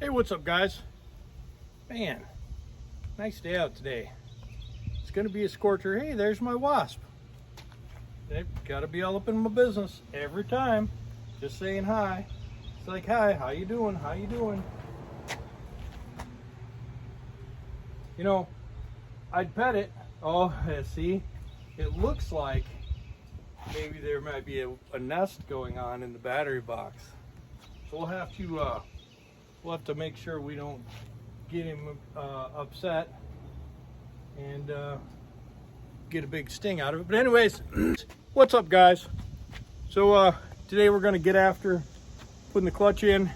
Hey, what's up, guys? Man, nice day out today. It's gonna be a scorcher. Hey, there's my wasp. They've gotta be all up in my business every time. Just saying hi. It's like, hi, how you doing? How you doing? You know, I'd pet it. Oh, see, it looks like maybe there might be a nest going on in the battery box. So we'll have to make sure we don't get him upset and get a big sting out of it. But anyways, what's up, guys? So today we're going to get after putting the clutch in.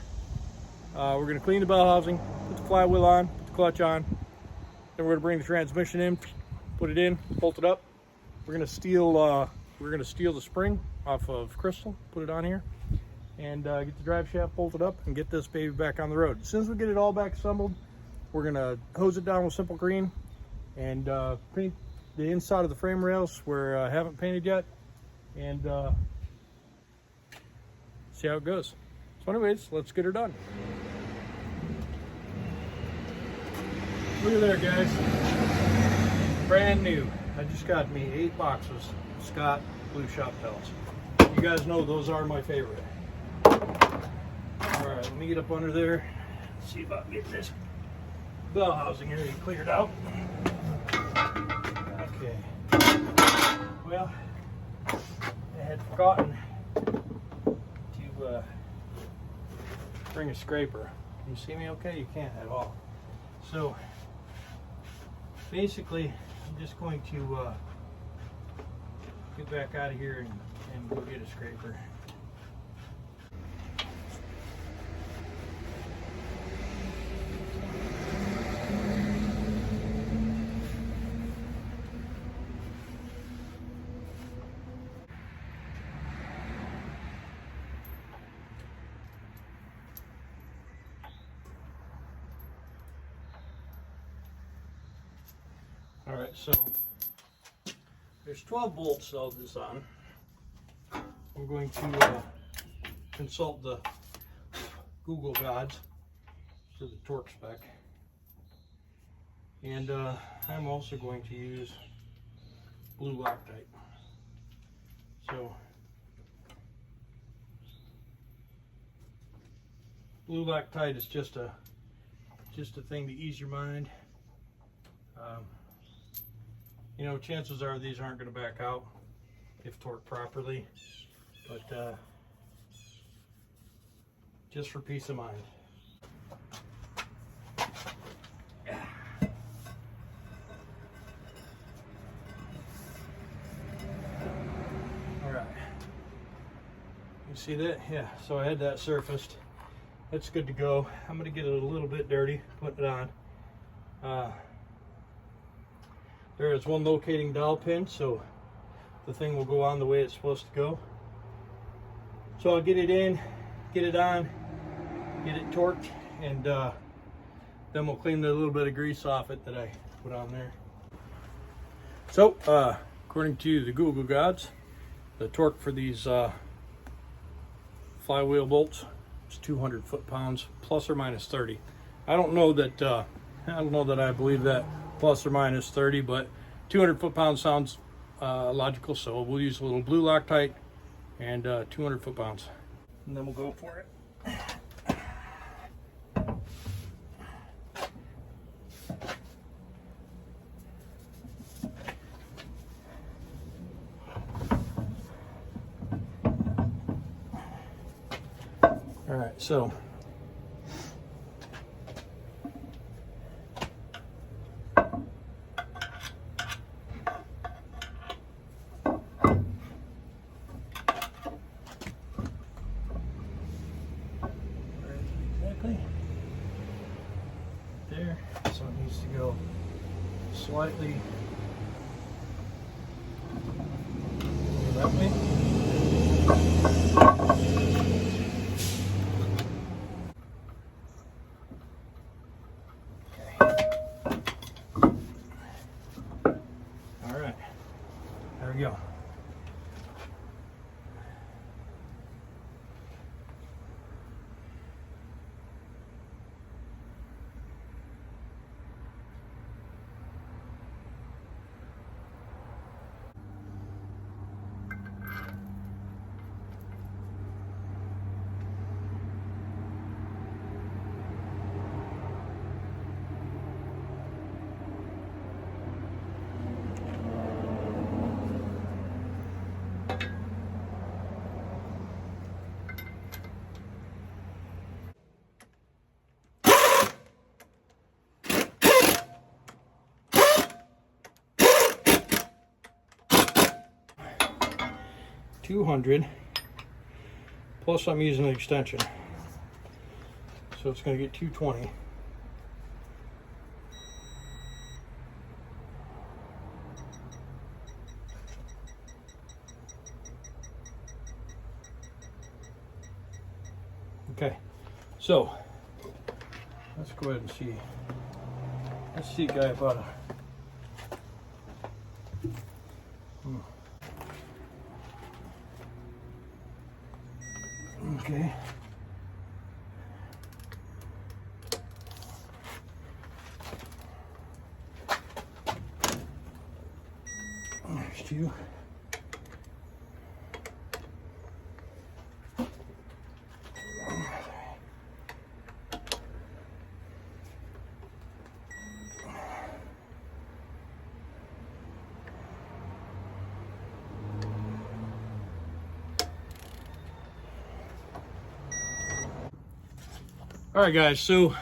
We're going to clean the bell housing, put the flywheel on, put the clutch on. Then we're going to bring the transmission in, put it in, bolt it up. We're going to steal the spring off of Crystal, put it on here, and get the drive shaft bolted up and get this baby back on the road. As soon as we get it all back assembled, we're gonna hose it down with simple green and paint the inside of the frame rails where I haven't painted yet, and see how it goes. So anyways, let's get her done. Look at there, guys. Brand new. I just got me 8 boxes of Scott Blue Shop pellets. You guys know those are my favorite. Alright, let me get up under there. See if I can get this bell housing area cleared out. Okay. Well, I had forgotten to bring a scraper. Can you see me okay? You can't at all. So, basically, I'm just going to get back out of here and go get a scraper. All right, so there's 12 bolts of this on. I'm going to consult the Google gods for the torque spec. And I'm also going to use blue Loctite. So blue Loctite is just a thing to ease your mind. You know, chances are these aren't going to back out if torqued properly, but just for peace of mind. All right, you see that? Yeah, so I had that surfaced. That's good to go. I'm going to get it a little bit dirty, put it on. There is one locating dowel pin, so the thing will go on the way it's supposed to go. So I'll get it in, get it on, get it torqued, and then we'll clean the little bit of grease off it that I put on there. So, according to the Google gods, the torque for these flywheel bolts is 200 foot-pounds, plus or minus 30. I don't know that I believe that plus or minus 30, but 200 foot-pounds sounds logical, so we'll use a little blue Loctite and 200 foot-pounds, and then we'll go for it. All right, so there, so it needs to go slightly that way. All right, there we go. 200, plus I'm using an extension. So it's going to get 220. Okay, so let's go ahead and see. Let's see, guy, about a. Okay. There's two. All right, guys, so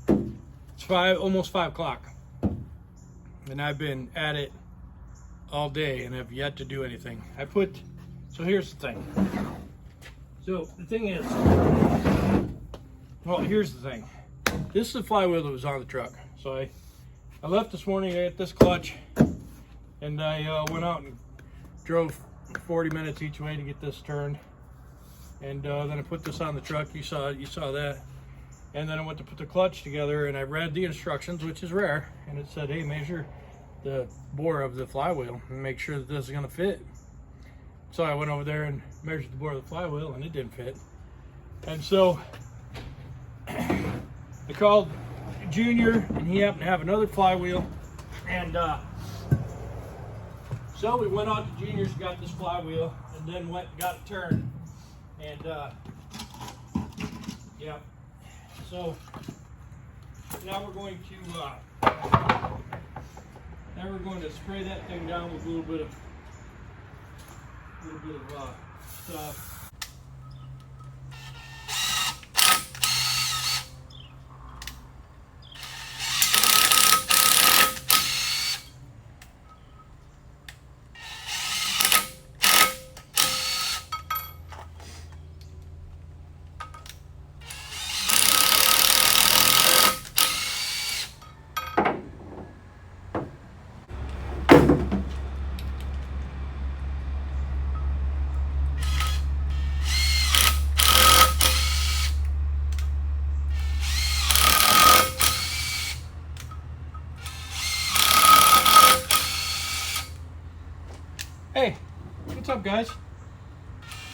it's almost 5 o'clock, and I've been at it all day and have yet to do anything. So here's the thing. So the thing is, well, here's the thing. This is the flywheel that was on the truck. So I left this morning, I got this clutch, and I went out and drove 40 minutes each way to get this turned. And then I put this on the truck. You saw that. And then I went to put the clutch together, and I read the instructions, which is rare. And it said, hey, measure the bore of the flywheel and make sure that this is going to fit. So I went over there and measured the bore of the flywheel, and it didn't fit. And so I called Junior, and he happened to have another flywheel. And so we went out to Junior's, got this flywheel, and then went and got it turned. And yeah, so now we're going to spray that thing down with a little bit of stuff. Hey, what's up, guys?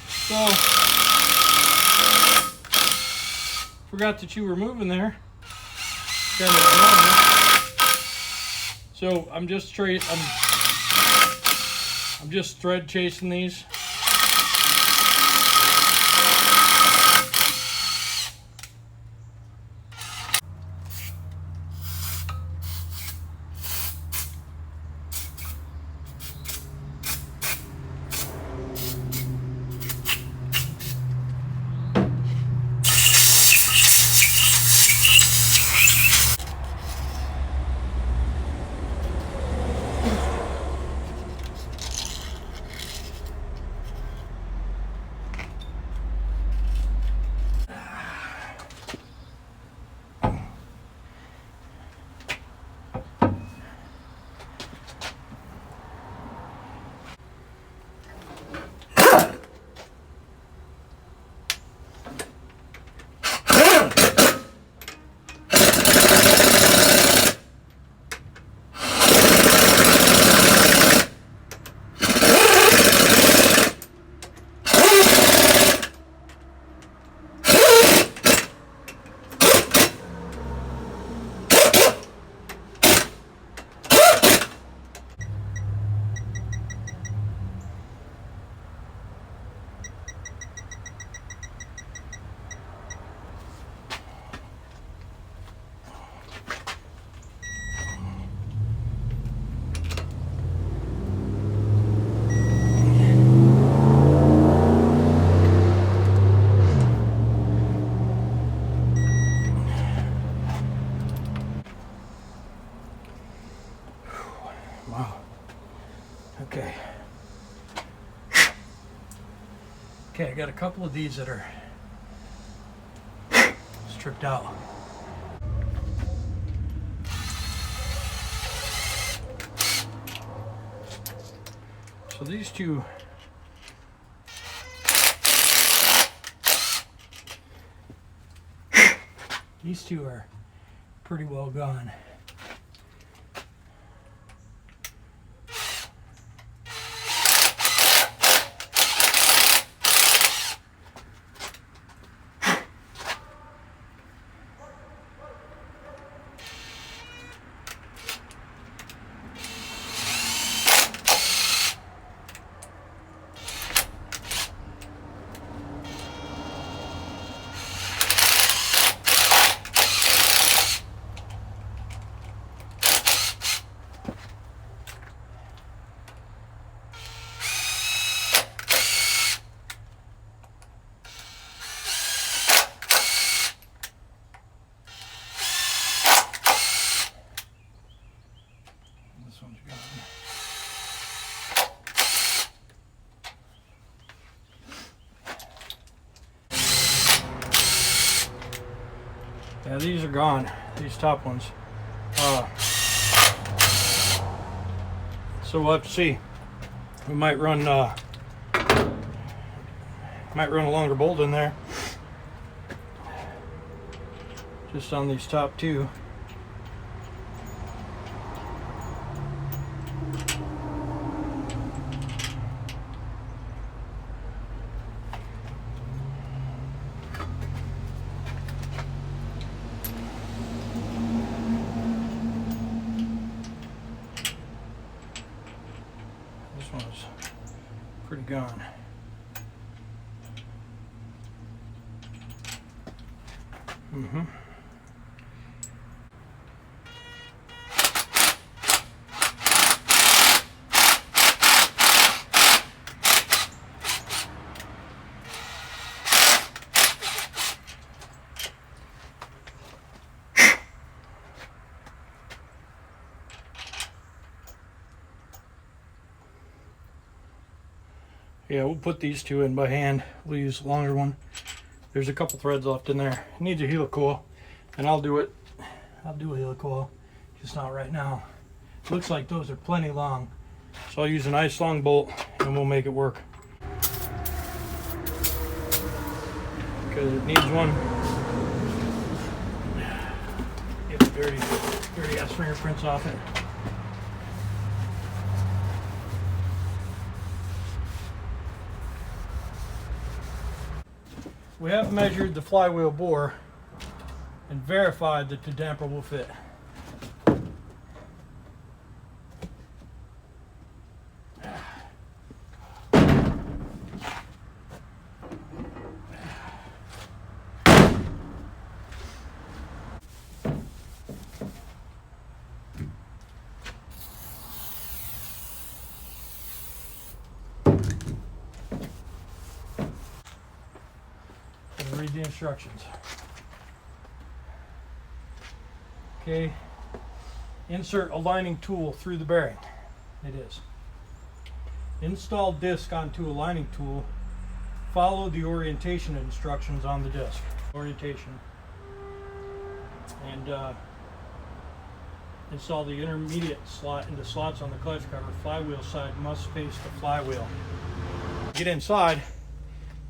So, forgot that you were moving there. So I'm just thread chasing these. Okay, I got a couple of these that are stripped out. So these two are pretty well gone. Yeah, these are gone, these top ones. So we'll have to see. We might run a longer bolt in there. Just on these top two. This one's pretty gone. Yeah, we'll put these two in by hand. We'll use the longer one. There's a couple threads left in there. It needs a helicoil, and I'll do it. I'll do a helicoil, just not right now. Looks like those are plenty long, so I'll use a nice long bolt, and we'll make it work. Because it needs one. Get the dirty ass fingerprints off it. We have measured the flywheel bore and verified that the damper will fit. Read the instructions. Okay, insert aligning tool through the bearing. It is. Install disc onto aligning tool. Follow the orientation instructions on the disc. Orientation. And install the intermediate slot into slots on the clutch cover. Flywheel side must face the flywheel. Get inside.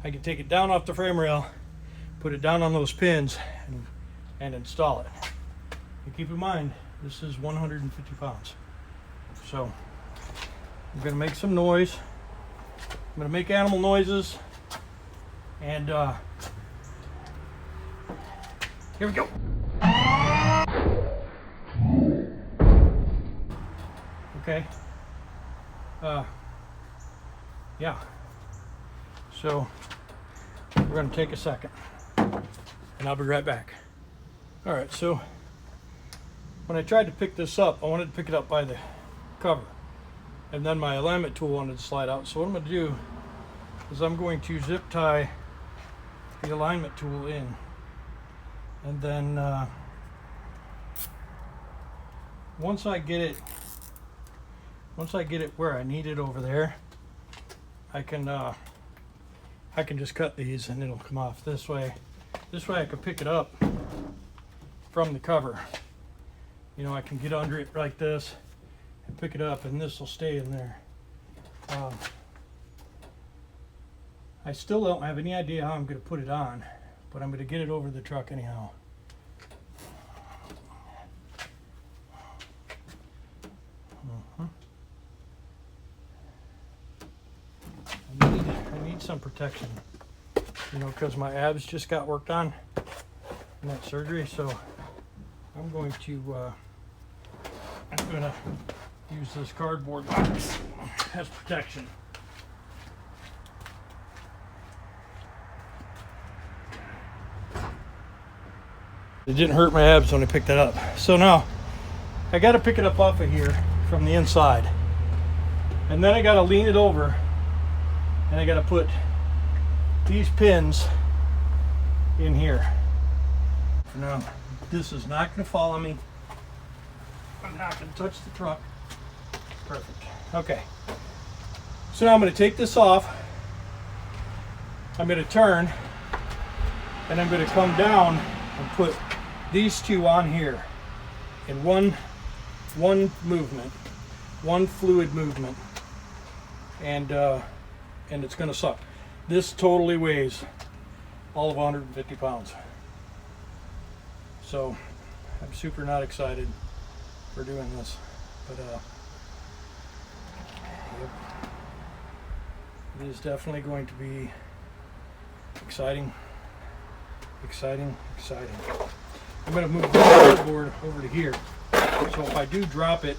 I can take it down off the frame rail, put it down on those pins, and install it. And keep in mind, this is 150 pounds. So I'm gonna make some noise. I'm gonna make animal noises, and here we go. Okay. Yeah. So we're gonna take a second, and I'll be right back. All right, so when I tried to pick this up, I wanted to pick it up by the cover, and then my alignment tool wanted to slide out. So what I'm going to do is I'm going to zip tie the alignment tool in, and then once I get it where I need it over there, I can I can just cut these and it'll come off this way. This way I can pick it up from the cover. You know, I can get under it like this and pick it up, and this will stay in there. I still don't have any idea how I'm going to put it on, but I'm going to get it over the truck anyhow. I need some protection, you know, because my abs just got worked on in that surgery, so I'm going to use this cardboard box as protection. It didn't hurt my abs when I picked it up. So now I got to pick it up off of here from the inside, and then I got to lean it over, and I got to put these pins in here. Now this is not going to follow me. I'm not going to touch the truck. Perfect. Okay. So now I'm going to take this off. I'm going to turn, and I'm going to come down and put these two on here in one movement, one fluid movement, and it's going to suck. This totally weighs all of 150 pounds. So I'm super not excited for doing this, but yep. It is definitely going to be exciting. I'm going to move the cardboard over to here, so if I do drop it,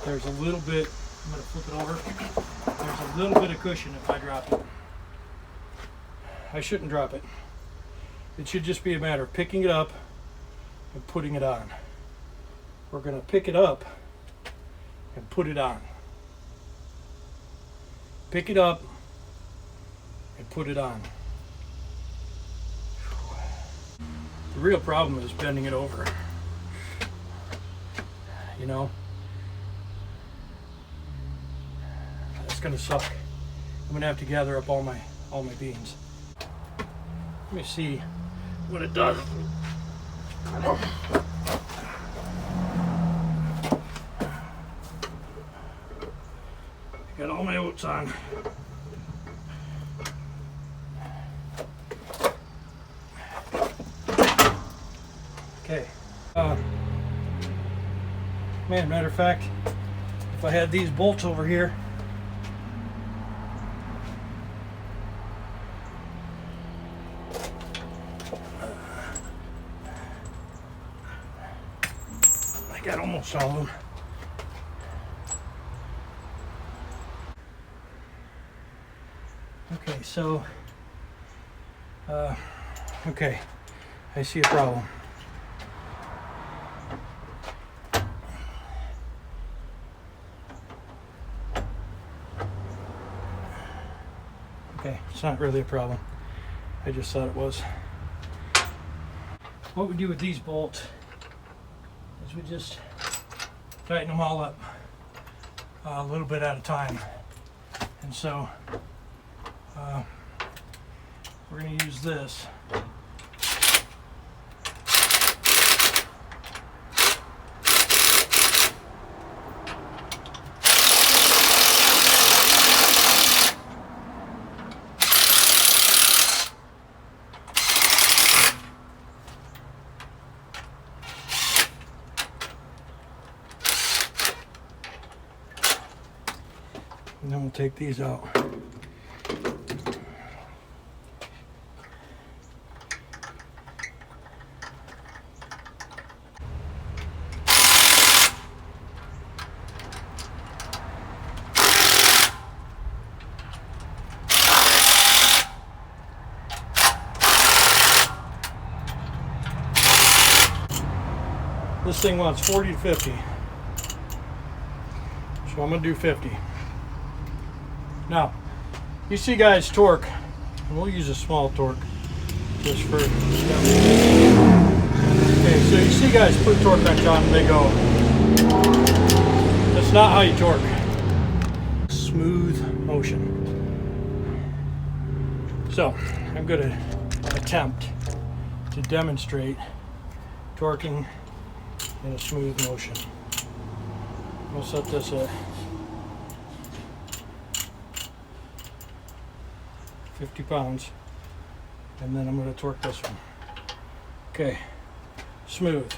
there's a little bit, I'm going to flip it over, there's a little bit of cushion if I drop it. I shouldn't drop it. It should just be a matter of picking it up and putting it on. We're going to pick it up and put it on. Pick it up and put it on. The real problem is bending it over. You know, that's gonna suck. I'm gonna have to gather up all my beans. Let me see what it does. Got all my oats on. Okay. Man, matter of fact, if I had these bolts over here, I got almost all of them. Okay, so, okay, I see a problem. Okay, it's not really a problem. I just thought it was. What we do with these bolts is we just tighten them all up a little bit at a time. And so we're going to use this. And then we'll take these out. This thing wants 40 to 50. So I'm going to do 50. Now, you see guys torque, and we'll use a small torque just for, okay, so you see guys put torque wrench on and they go. That's not how you torque. Smooth motion. So I'm going to attempt to demonstrate torquing in a smooth motion. We'll set this at 50 pounds, and then I'm going to torque this one. Okay, smooth.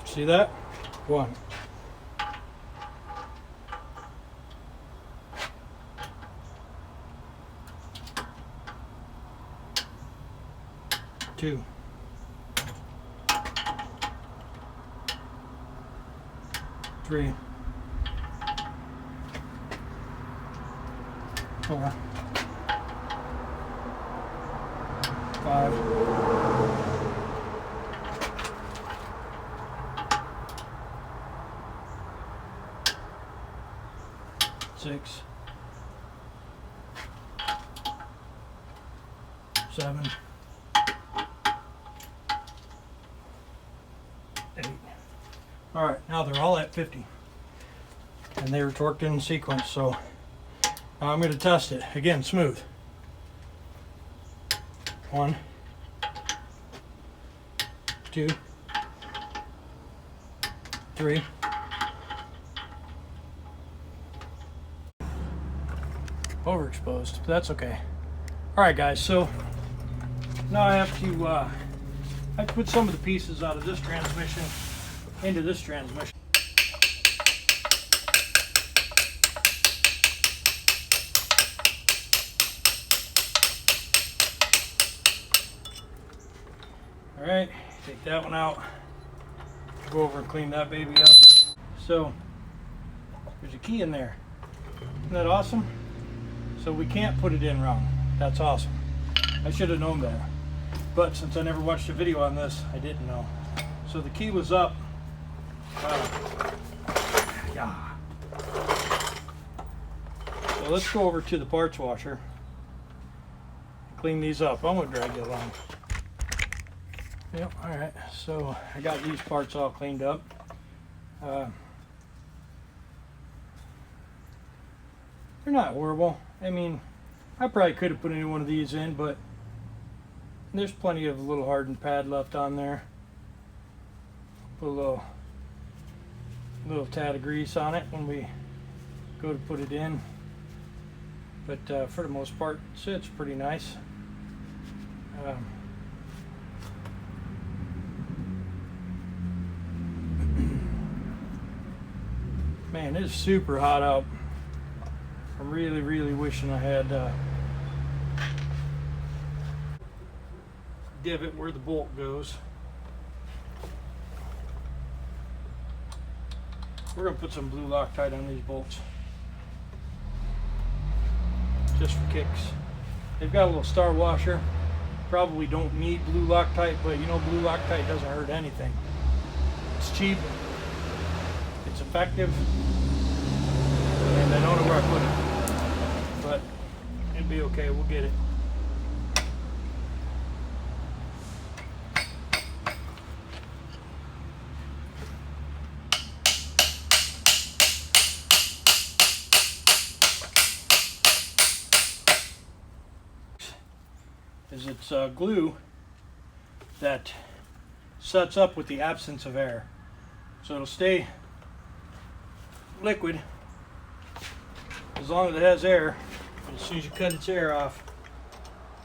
See that? 1. 2. 3. 4. 5. 6. 7. 8. All right, now they're all at 50, and they were torqued in sequence. So now I'm going to test it again. Smooth. 1, 2, 3. Overexposed, but that's okay. All right, guys. So now I have to put some of the pieces out of this transmission into this transmission. All right, take that one out. Go over and clean that baby up. So there's a key in there. Isn't that awesome? So we can't put it in wrong. That's awesome. I should have known that. But since I never watched a video on this, I didn't know. So the key was up. Yeah. So let's go over to the parts washer. Clean these up. I'm gonna drag you along. Yep, all right. So I got these parts all cleaned up. They're not horrible. I mean, I probably could have put any one of these in, but there's plenty of little hardened pad left on there. Put a little tad of grease on it when we go to put it in. But for the most part, it's pretty nice. Man, it's super hot out. I'm really wishing I had divot where the bolt goes. We're gonna put some blue Loctite on these bolts, just for kicks. They've got a little star washer. Probably don't need blue Loctite, but you know, blue Loctite doesn't hurt anything. It's cheap, it's effective, and I don't know where I put it, but it'll be okay. We'll get it. Is it's glue that sets up with the absence of air, so it'll stay liquid as long as it has air. As soon as you cut its air off,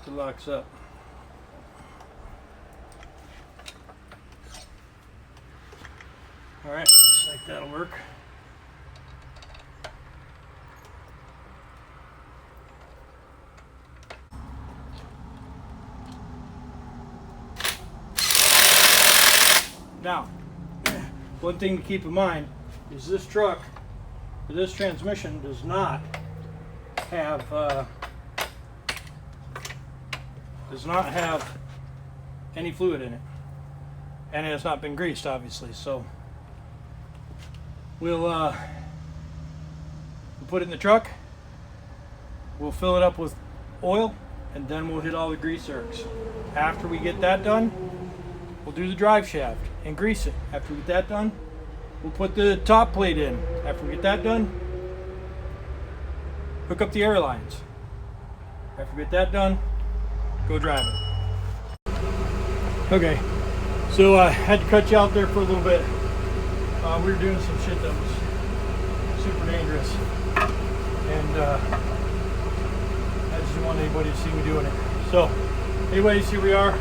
it locks up. All right, looks like that'll work. Now, one thing to keep in mind is this truck, this transmission does not have any fluid in it, and it has not been greased, obviously. So we'll put it in the truck, we'll fill it up with oil, and then we'll hit all the grease zerks. After we get that done, we'll do the drive shaft and grease it. After we get that done, we'll put the top plate in. After we get that done, hook up the air lines. After we get that done, go drive it. Okay, so I had to cut you out there for a little bit. We were doing some shit that was super dangerous, and I just didn't want anybody to see me doing it. So, anyways, here we are.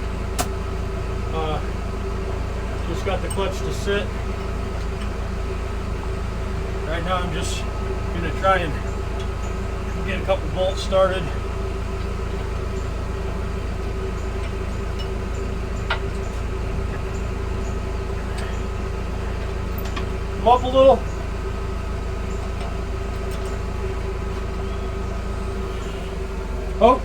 Just got the clutch to sit. Right now I'm just gonna try and get a couple bolts started. Come up a little. Oh.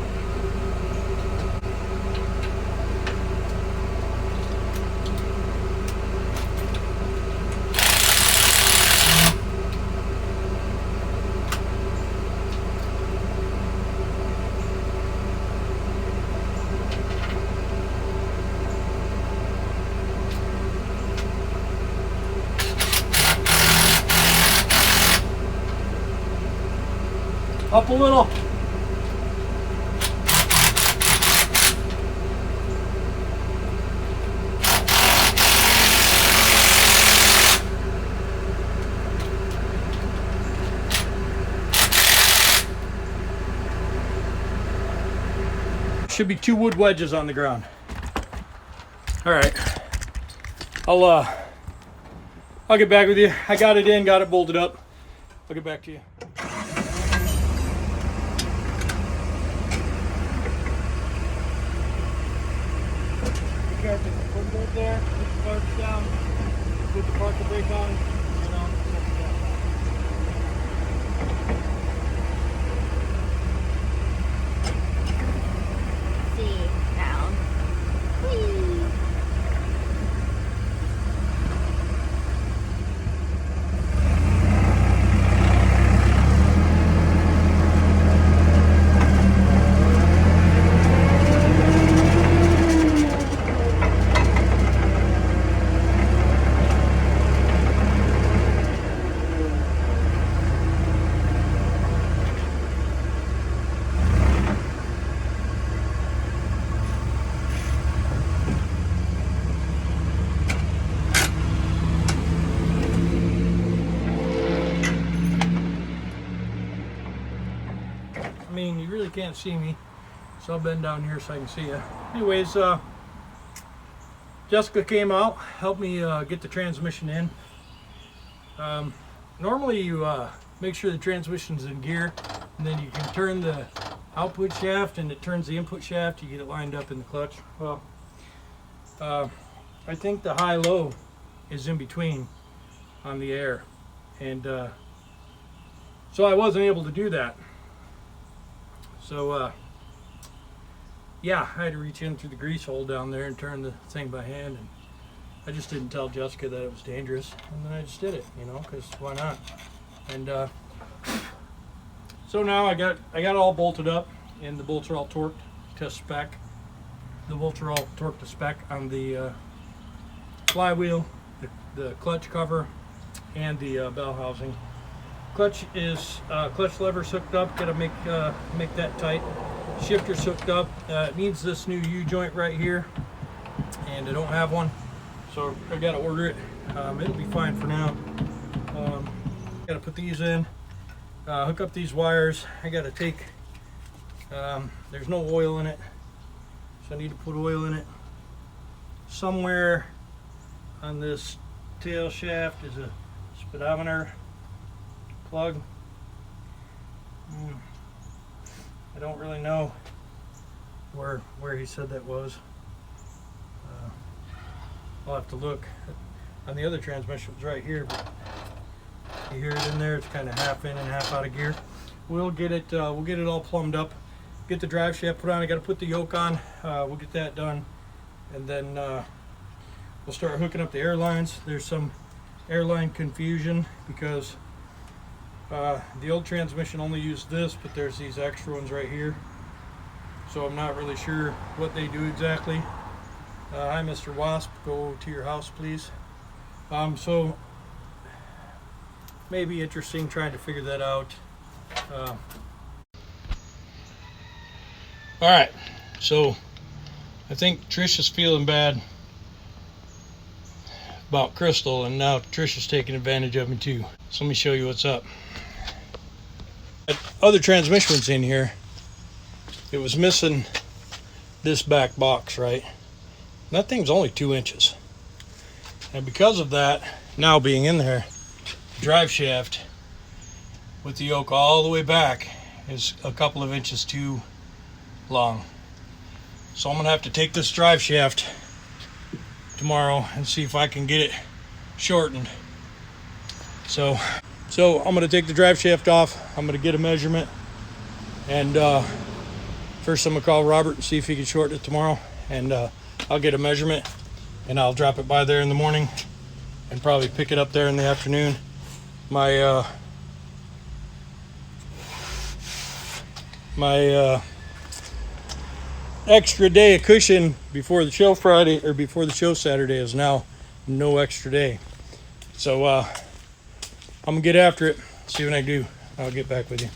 Up a little. Should be 2 wood wedges on the ground. All right. I'll get back with you. I got it in, got it bolted up. I'll get back to you. Put the bolt there, put the parts down, put the parking brake on, you know, See, down. Whee! I mean, you really can't see me, so I'll bend down here so I can see you. Anyways, Jessica came out, helped me get the transmission in. Normally you make sure the transmission's in gear, and then you can turn the output shaft and it turns the input shaft. You get it lined up in the clutch. Well, I think the high-low is in between on the air, and so I wasn't able to do that. So yeah, I had to reach in through the grease hole down there and turn the thing by hand, and I just didn't tell Jessica that it was dangerous, and then I just did it, you know, because why not? And so now I got it all bolted up, and the bolts are all torqued to spec. The bolts are all torqued to spec on the flywheel, the clutch cover, and the bell housing. Clutch lever's hooked up. Gotta make that tight. Shifter's hooked up. It needs this new U-joint right here, and I don't have one, so I gotta order it. It'll be fine for now. Gotta put these in, hook up these wires. I gotta take. There's no oil in it, so I need to put oil in it. Somewhere on this tail shaft is a speedometer plug. I don't really know where he said that was. I'll have to look. On the other transmission it's right here, but you hear it in there. It's kind of half in and half out of gear. We'll get it all plumbed up. Get the drive shaft put on. I got to put the yoke on. We'll get that done, and then we'll start hooking up the air lines. There's some airline confusion because the old transmission only used this, but there's these extra ones right here, so I'm not really sure what they do exactly. Hi, Mr. Wasp, go to your house, please. So maybe interesting trying to figure that out. All right, so I think Trisha's feeling bad about Crystal, and now Trisha's taking advantage of me too. So let me show you what's up. That other transmission's in here. It was missing this back box, right? And that thing's only 2 inches. And because of that, now being in there, the drive shaft with the yoke all the way back is a couple of inches too long. So I'm gonna have to take this drive shaft tomorrow and see if I can get it shortened. So I'm gonna take the drive shaft off. I'm gonna get a measurement, and first I'm gonna call Robert and see if he can shorten it tomorrow, and I'll get a measurement and I'll drop it by there in the morning and probably pick it up there in the afternoon. My extra day of cushion before the show Friday, or before the show Saturday, is now no extra day. So I'm gonna get after it, see what I can do. I'll get back with you.